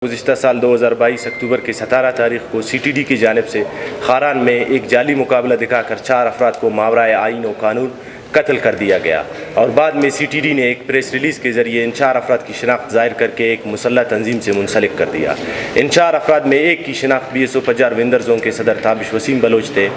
گزشتہ سال 2022 اکتوبر کے 17 تاریخ کو سی ٹی ڈی کی جانب سے خاران میں ایک جعلی مقابلہ دکھا کر 4 افراد کو ماورائے آئین و قانون قتل کر دیا گیا، اور بعد میں سی ٹی ڈی نے ایک پریس ریلیز کے ذریعے ان 4 افراد کی شناخت ظاہر کر کے ایک مسلح تنظیم سے منسلک کر دیا۔ ان 4 افراد میں ایک کی شناخت BSO پجار وندر زون کے صدر تابش وسیم بلوچ تھے،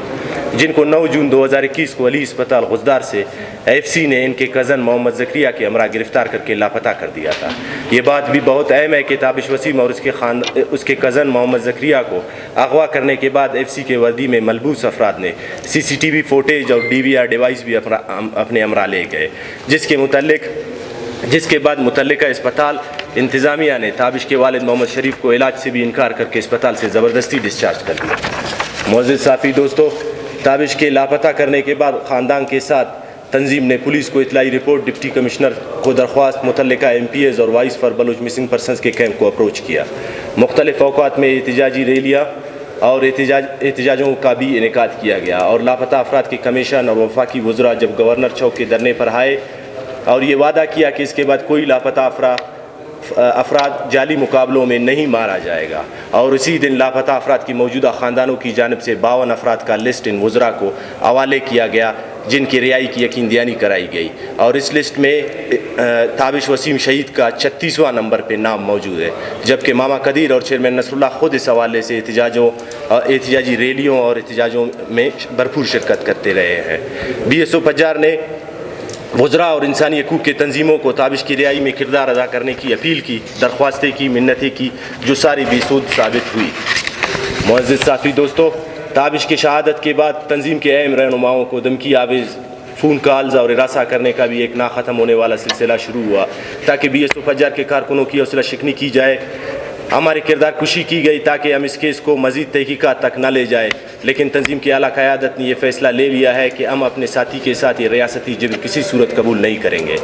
جن کو 9 جون 2021 کو علی اسپتال غزدار سے AFC نے ان کے کزن محمد زکریا کے ہمراہ گرفتار کر کے لاپتہ کر دیا تھا۔ یہ بات بھی بہت اہم ہے کہ تابش وسیم اور اس کے کزن محمد زکریا کو اغوا کرنے کے بعد AFC کے وردی میں ملبوس افراد نے CCTV فوٹیج اور DVR ڈیوائس بھی اپنے ہمراہ لے گئے، جس کے بعد متعلقہ اسپتال انتظامیہ نے تابش کے والد محمد شریف کو علاج سے بھی انکار کر کے اسپتال سے زبردستی ڈسچارج کر دیا۔ معزز صحافی دوستو، تابش کے لاپتہ کرنے کے بعد خاندان کے ساتھ تنظیم نے پولیس کو اطلاعی رپورٹ، ڈپٹی کمشنر کو درخواست، متعلقہ MPs اور voice for Baloch missing persons کے کیمپ کو اپروچ کیا۔ مختلف اوقات میں احتجاجی ریلیاں اور احتجاجوں کا بھی انعقاد کیا گیا، اور لاپتہ افراد کے کمیشن اور وفاقی وزراء جب گورنر چوک کے دھرنے پر آئے اور یہ وعدہ کیا کہ اس کے بعد کوئی لاپتہ افراد جعلی مقابلوں میں نہیں مارا جائے گا، اور اسی دن لاپتہ افراد کی موجودہ خاندانوں کی جانب سے 52 افراد کا لسٹ ان وزراء کو حوالے کیا گیا، جن کی رہائی کی یقین دہانی کرائی گئی، اور اس لسٹ میں تابش وسیم شہید کا 36واں نمبر پہ نام موجود ہے، جبکہ ماما قدیر اور چیئرمین نصر اللہ خود اس حوالے سے احتجاجی ریلیوں اور احتجاجوں میں بھرپور شرکت کرتے رہے ہیں۔ BSO پجار نے وزراء اور انسانی حقوق کے تنظیموں کو تابش کی رہائی میں کردار ادا کرنے کی اپیل کی، درخواستیں کی، منتیں کی، جو ساری بے سود ثابت ہوئی۔ معزز صحافی دوستو، تابش کی شہادت کے بعد تنظیم کے اہم رہنماؤں کو دھمکی آویز فون کالز اور ہراساں کرنے کا بھی ایک ناختم ہونے والا سلسلہ شروع ہوا، تاکہ BSO پجار کے کارکنوں کی حوصلہ شکنی کی جائے۔ ہماری کردار کشی کی گئی تاکہ ہم اس کیس کو مزید تحقیقات تک نہ لے جائے، لیکن تنظیم کی اعلیٰ قیادت نے یہ فیصلہ لے لیا ہے کہ ہم اپنے ساتھی کے ساتھ یہ ریاستی جبر کسی صورت قبول نہیں کریں گے،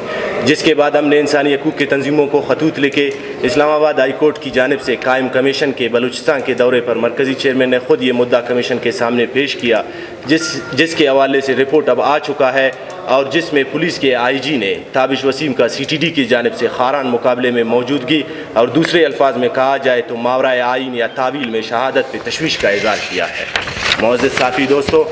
جس کے بعد ہم نے انسانی حقوق کے تنظیموں کو خطوط لکھے۔ اسلام آباد ہائی کورٹ کی جانب سے قائم کمیشن کے بلوچستان کے دورے پر مرکزی چیئرمین نے خود یہ مدعا کمیشن کے سامنے پیش کیا، جس کے حوالے سے رپورٹ اب آ چکا ہے، اور جس میں پولیس کے IG نے تابش وسیم کا CTD کی جانب سے خاران مقابلے میں موجودگی اور دوسرے الفاظ میں کہا جائے تو ماورائے آئین یا تعویل میں شہادت پہ تشویش کا اظہار کیا ہے۔ معزز صحافی دوستو،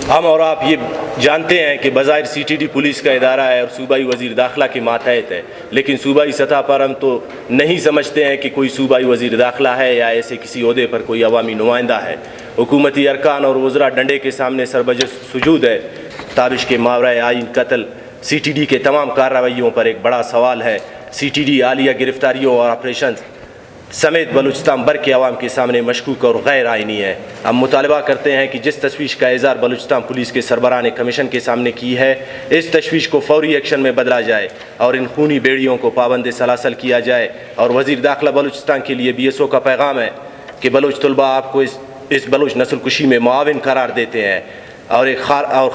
ہم اور آپ یہ جانتے ہیں کہ بظاہر CTD پولیس کا ادارہ ہے اور صوبائی وزیر داخلہ کے ماتحت ہے، لیکن صوبائی سطح پر ہم تو نہیں سمجھتے ہیں کہ کوئی صوبائی وزیر داخلہ ہے یا ایسے کسی عہدے پر کوئی عوامی نمائندہ ہے۔ حکومتی ارکان اور وزراء ڈنڈے کے سامنے سربجس سجود ہے۔ تابش کے ماورائے آئین قتل، CTD کے تمام کارروائیوں پر ایک بڑا سوال ہے۔ CTD حالیہ گرفتاریوں اور آپریشن سمیت بلوچستان بھر کے عوام کے سامنے مشکوک اور غیر آئینی ہے۔ ہم مطالبہ کرتے ہیں کہ جس تشویش کا اظہار بلوچستان پولیس کے سربراہ نے کمیشن کے سامنے کی ہے، اس تشویش کو فوری ایکشن میں بدلا جائے اور ان خونی بیڑیوں کو پابند سلاسل کیا جائے۔ اور وزیر داخلہ بلوچستان کے لیے BSO کا پیغام ہے کہ بلوچ طلباء آپ کو اس بلوچ نسل کشی میں معاون قرار دیتے ہیں، اور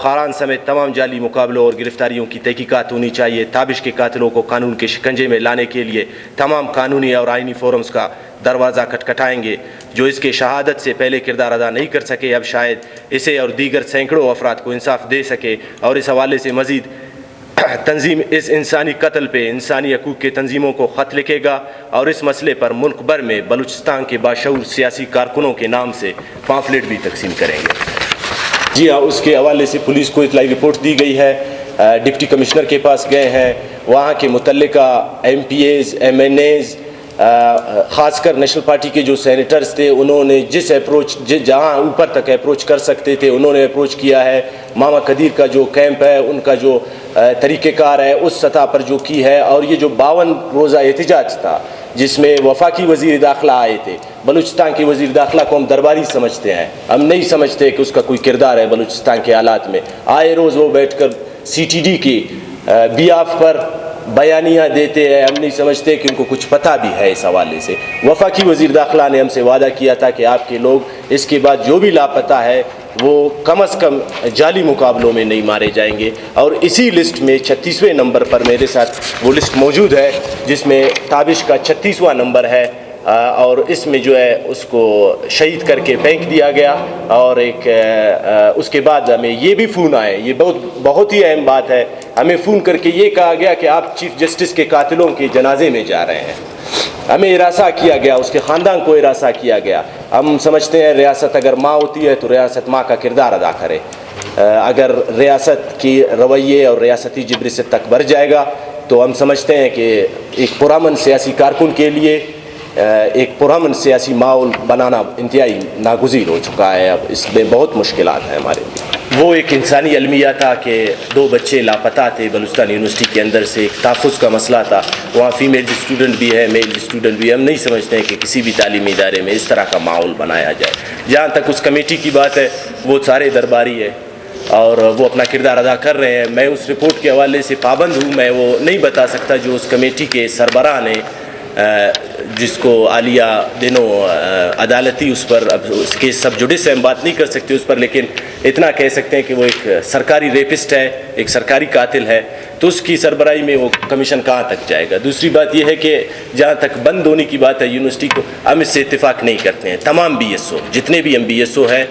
خاران سمیت تمام جعلی مقابلوں اور گرفتاریوں کی تحقیقات ہونی چاہیے۔ تابش کے قاتلوں کو قانون کے شکنجے میں لانے کے لیے تمام قانونی اور آئینی فورمز کا دروازہ کھٹکھٹائیں گے۔ جو اس کے شہادت سے پہلے کردار ادا نہیں کر سکے، اب شاید اسے اور دیگر سینکڑوں افراد کو انصاف دے سکے، اور اس حوالے سے مزید تنظیم اس انسانی قتل پہ انسانی حقوق کے تنظیموں کو خط لکھے گا، اور اس مسئلے پر ملک بھر میں بلوچستان کے باشعور سیاسی کارکنوں کے نام سے پامفلٹ بھی تقسیم کریں گے۔ جی ہاں، اس کے حوالے سے پولیس کو اطلاعی رپورٹ دی گئی ہے، ڈپٹی کمشنر کے پاس گئے ہیں، وہاں کے متعلقہ MPs MNAs خاص کر نیشنل پارٹی کے جو سینیٹرز تھے، انہوں نے جہاں اوپر تک اپروچ کر سکتے تھے انہوں نے اپروچ کیا ہے۔ ماما قدیر کا جو کیمپ ہے، ان کا جو طریقہ کار ہے اس سطح پر جو کی ہے، اور یہ جو 52 روزہ احتجاج تھا جس میں وفاقی وزیر داخلہ آئے تھے، بلوچستان کے وزیر داخلہ کو ہم درباری سمجھتے ہیں، ہم نہیں سمجھتے کہ اس کا کوئی کردار ہے بلوچستان کے حالات میں۔ آئے روز وہ بیٹھ کر CTD کی بیاف پر بیانیاں دیتے ہیں، ہم نہیں سمجھتے کہ ان کو کچھ پتہ بھی ہے اس حوالے سے۔ وفاقی وزیر داخلہ نے ہم سے وعدہ کیا تھا کہ آپ کے لوگ اس کے بعد جو بھی لاپتہ ہے وہ کم از کم جعلی مقابلوں میں نہیں مارے جائیں گے، اور اسی لسٹ میں 36ویں نمبر پر میرے ساتھ وہ لسٹ موجود ہے جس میں تابش کا 36واں نمبر ہے، اور اس میں جو ہے اس کو شہید کر کے پھینک دیا گیا۔ اور اس کے بعد ہمیں یہ بھی فون آئے، یہ بہت ہی اہم بات ہے، ہمیں فون کر کے یہ کہا گیا کہ آپ چیف جسٹس کے قاتلوں کے جنازے میں جا رہے ہیں۔ ہمیں ہراساں کیا گیا، اس کے خاندان کو ہراساں کیا گیا. ہم سمجھتے ہیں ریاست اگر ماں ہوتی ہے تو ریاست ماں کا کردار ادا کرے. اگر ریاست کی رویے اور ریاستی جبر تک بڑھ جائے گا تو ہم سمجھتے ہیں کہ ایک پرامن سیاسی کارکن کے لیے ایک پرامن سیاسی ماحول بنانا انتہائی ناگزیر ہو چکا ہے. اب اس میں بہت مشکلات ہیں ہمارے لیے. وہ ایک انسانی المیہ تھا کہ 2 بچے لاپتہ تھے بلوچستان یونیورسٹی کے اندر سے. ایک تحفظ کا مسئلہ تھا. وہاں فیمیل اسٹوڈنٹ بھی ہے، میل اسٹوڈنٹ بھی ہے. ہم نہیں سمجھتے ہیں کہ کسی بھی تعلیمی ادارے میں اس طرح کا ماحول بنایا جائے. جہاں تک اس کمیٹی کی بات ہے وہ سارے درباری ہے اور وہ اپنا کردار ادا کر رہے ہیں. میں اس رپورٹ کے حوالے سے پابند ہوں. میں وہ نہیں بتا سکتا جو اس کمیٹی کے سربراہ نے جس کو عالیہ دنوں عدالتی اس پر اب اس کے سب جوڈس سے ہم بات نہیں کر سکتے اس پر، لیکن اتنا کہہ سکتے ہیں کہ وہ ایک سرکاری ریپسٹ ہے، ایک سرکاری قاتل ہے. تو اس کی سربراہی میں وہ کمیشن کہاں تک جائے گا؟ دوسری بات یہ ہے کہ جہاں تک بند ہونے کی بات ہے یونیورسٹی کو، ہم اس سے اتفاق نہیں کرتے ہیں. تمام بی ایس او، جتنے بھی ایم بی ایس او ہیں،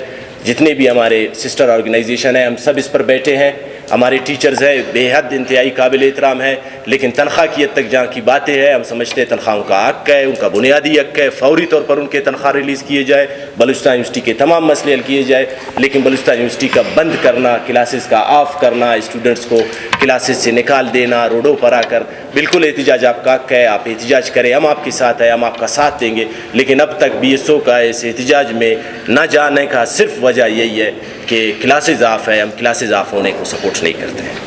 جتنے بھی ہمارے سسٹر آرگنائزیشن ہیں، ہم سب اس پر بیٹھے ہیں. ہمارے ٹیچرز ہیں بے حد انتہائی قابل احترام ہیں، لیکن تنخواہ کی حد تک جہاں کی باتیں ہیں ہم سمجھتے ہیں تنخواہوں کا حق ہے، ان کا بنیادی حق ہے. فوری طور پر ان کے تنخواہ ریلیز کیے جائے، بلوچستان یونیورسٹی کے تمام مسئلے حل کیے جائے. لیکن بلوچستان یونیورسٹی کا بند کرنا، کلاسز کا آف کرنا، اسٹوڈنٹس کو کلاسز سے نکال دینا روڈوں پر آ کر، بالکل احتجاج آپ کا حق ہے، آپ احتجاج کریں. ہم آپ کے ساتھ ہیں، ہم آپ کا ساتھ دیں گے. لیکن اب تک بی ایس او کا اس احتجاج میں نہ جانے کا صرف وجہ یہی ہے کہ کلاسز آف ہے. ہم کلاسز آف ہونے کو سپورٹ نہیں کرتے ہیں.